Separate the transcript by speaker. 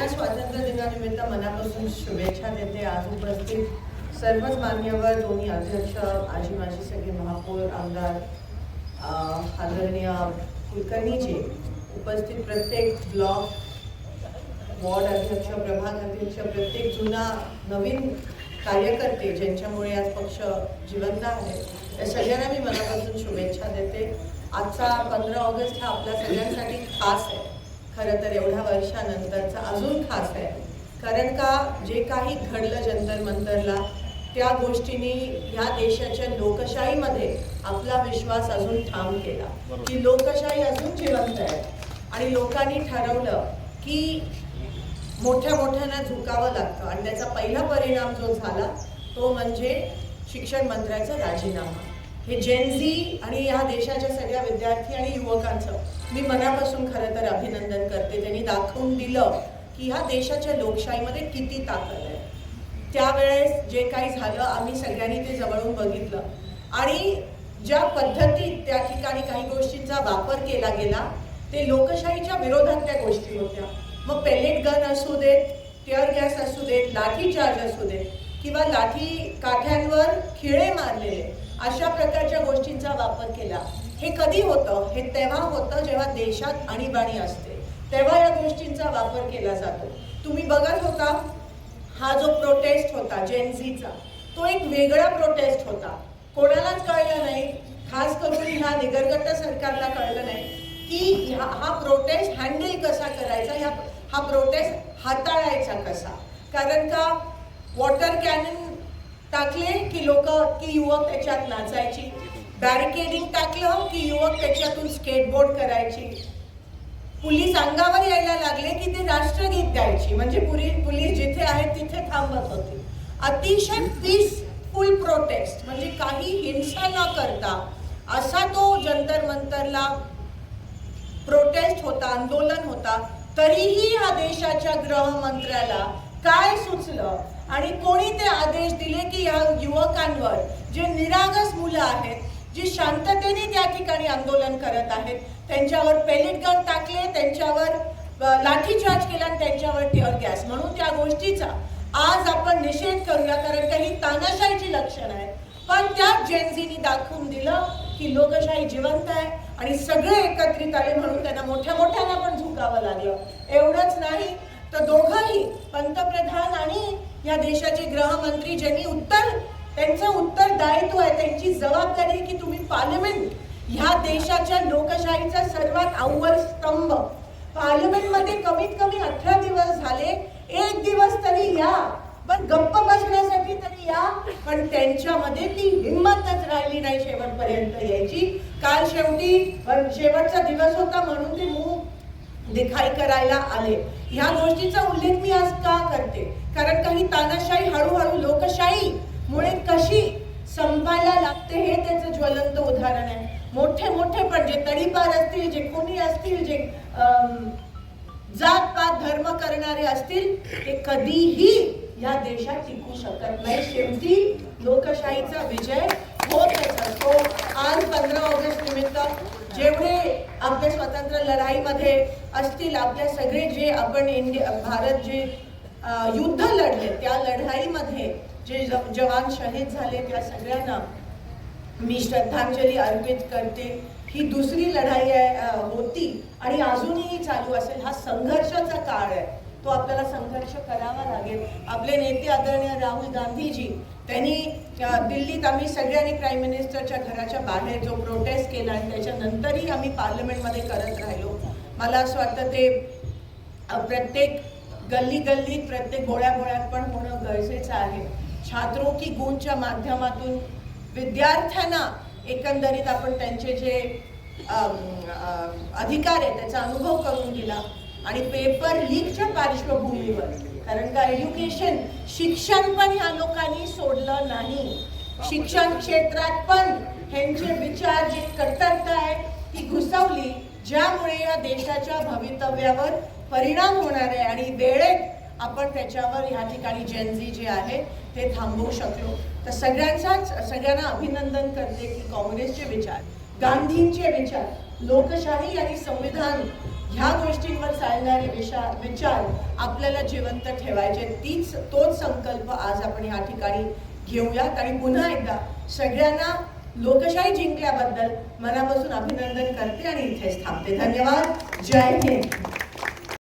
Speaker 1: सगळ्यांना स्वातंत्र्य दिनानिमित्त मनापासून शुभेच्छा देते. आज उपस्थित सर्वच मान्यवर, दोन्ही अध्यक्ष, आजी माजी सगळे महापौर, आमदार, आदरणीय कुलकर्णीजी, उपस्थित प्रत्येक ब्लॉक, वॉर्ड अध्यक्ष, प्रभाग अध्यक्ष, प्रत्येक जुना नवीन कार्यकर्ते ज्यांच्यामुळे आज पक्ष जिवंत आहे, त्या सगळ्यांना मी मनापासून शुभेच्छा देते. आजचा 15 ऑगस्ट हा आपल्या सगळ्यांसाठी खास आहे. खरं तर एवढ्या वर्षानंतरचा अजून खास आहे, कारण का जे काही घडलं जंतर मंतरला, त्या गोष्टींनी ह्या देशाच्या लोकशाहीमध्ये आपला विश्वास अजून ठाम केला की लोकशाही अजून जिवंत आहे. आणि लोकांनी ठरवलं की मोठ्या मोठ्यांना झुकावं लागतं, आणि त्याचा पहिला परिणाम जो झाला तो म्हणजे शिक्षण मंत्र्याचा राजीनामा. हे जेनझी आणि ह्या देशाच्या सगळ्या विद्यार्थी आणि युवकांचं मी मनापासून खरं तर अभिनंदन करते. त्यांनी दाखवून दिलं की ह्या देशाच्या लोकशाहीमध्ये किती ताकद आहे. त्यावेळेस जे काही झालं आम्ही सगळ्यांनी ते जवळून बघितलं, आणि ज्या पद्धतीत त्या ठिकाणी काही गोष्टींचा वापर केला गेला ते लोकशाहीच्या विरोधात त्या गोष्टी होत्या. मग पेलेट गन असू देत, टिअर गॅस असू देत, लाठी चार्ज असू देत, किंवा लाठी काठ्यांवर खिळे मारलेले, अशा प्रकारच्या गोष्टींचा वापर केला. हे कधी होतं? हे तेव्हा होतं जेव्हा देशात आणीबाणी असते, तेव्हा या गोष्टींचा वापर केला जातो. तुम्ही बघत होता हा जो प्रोटेस्ट होता जेनझीचा, तो एक वेगळा प्रोटेस्ट होता. कोणालाच कळलं नाही, खास करून ह्या निगरगट्ट सरकारला कळलं नाही की हा प्रोटेस्ट हँडल कसा करायचा, हा प्रोटेस्ट हाताळायचा कसा. कारण का वॉटर कॅनन टाकले की युवक त्याच्यात नाचायची, बॅरिकेडिंग टाकलं की युवक त्याच्यातून स्केटबोर्ड करायची, पोलीस अंगावर यायला लागले की ते राष्ट्रगीत गायची, म्हणजे पोलीस जिथे आहेत तिथे थांबत होते. अतिशय पीसफुल प्रोटेस्ट, म्हणजे काही हिंसा न करता असा तो जंतर मंतरला प्रोटेस्ट होता, आंदोलन होता. तरीही या देशाच्या गृहमंत्र्याला काय सुचलं आणि कोणी ते आदेश दिले की या युवकांवर, जे निरागस मुलं आहेत, जी शांततेने त्या ठिकाणी आंदोलन करत आहेत, त्यांच्यावर पेलेट गन टाकले, त्यांच्यावर लाठीचार्ज केला आणि त्यांच्यावर टिअर गॅस. म्हणून त्या गोष्टीचा आज आपण निषेध करूया, कारण काही तानाशाहीची लक्षणं आहेत. पण त्याच जेनझीनी दाखवून दिलं की लोकशाही जिवंत आहे, आणि सगळे एकत्रित आले म्हणून त्यांना मोठ्या मोठ्यांना पण झुकावं लागलं. एवढंच नाही तर दोघंही पंतप्रधान आणि या देशाचे गृहमंत्री, ज्यांनी त्यांचं उत्तरदायित्व आहे, त्यांची जबाबदारी आहे की तुम्ही पार्लमेंट, ह्या देशाच्या लोकशाहीचा सर्वात अव्वल स्तंभ, पार्लमेंटमध्ये कमीत कमी 18 दिवस झाले, एक दिवस तरी या, पण गप्प बसण्यासाठी तरी या. पण त्यांच्यामध्ये ती हिंमतच राहिली नाही शेवटपर्यंत यायची. काल शेवटचा दिवस होता म्हणून ते मुंह दिखाई करायला आले. ह्या गोष्टीचा उल्लेख मी आज का करते? कारण काही तानाशाही हळूहळू लोकशाही मुळे कशी संपायला लागते हे त्याचं ज्वलंत उदाहरण आहे. मोठे मोठे पण जे तडीपार असतील, जे कोणी असतील, जे जात पात धर्म करणारे असतील, ते कधीही या देशात टिकू शकत नाही. शेवटी लोकशाहीचा विजय होतच असतो. आज 15 ऑगस्ट निमित्त जेवढे आपल्या स्वातंत्र्य लढाईमध्ये असतील, आपल्या सगळे जे आपण भारत जे युद्ध लढले, त्या लढाईमध्ये जे जवान शहीद झाले, त्या सगळ्यांना मी श्रद्धांजली अर्पित करते. ही दुसरी लढाई होती आणि अजूनही चालू असेल. हा संघर्षाचा काळ आहे, तो आपल्याला संघर्ष करावा लागेल. आपले नेते आदरणीय राहुल गांधीजी, त्यांनी दिल्लीत आम्ही सगळ्यांनी प्राईम मिनिस्टरच्या घराच्या बाहेर जो प्रोटेस्ट केला, आणि त्याच्यानंतरही आम्ही पार्लमेंटमध्ये करत राहिलो. मला असं वाटतं ते प्रत्येक गल्ली गल्लीत, प्रत्येक बोळ्यात पण होणं गरजेचं आहे. छात्रों की गूंजच्या माध्यमातून विद्यार्थ्यांना एकंदरीत आपण त्यांचे जे अधिकार आहे त्याचा अनुभव करून दिला. आणि पेपर लीकच्या पार्श्वभूमीवर, कारण का एज्युकेशन, शिक्षण पण ह्या लोकांनी सोडलं नाही. शिक्षण क्षेत्रात पण ह्यांचे विचार, जी कट्टरता आहे ती घुसवली, ज्यामुळे या देशाच्या भवितव्यावर परिणाम होणार आहे. आणि वेळेत आपण त्याच्यावर ह्या ठिकाणी जेनझी जे आहे ते थांबवू शकलो. तर सगळ्यांना अभिनंदन करते की काँग्रेसचे विचार, गांधींचे विचार, लोकशाही आणि संविधान ह्या गोष्टींवर चालणारे विचार आपल्याला जिवंत ठेवायचे. तोच संकल्प आज आपण ह्या ठिकाणी घेऊयात आणि पुन्हा एकदा सगळ्यांना लोकशाही जिंकल्याबद्दल मनापासून अभिनंदन करते आणि इथेच थांबते. धन्यवाद. जय हिंद.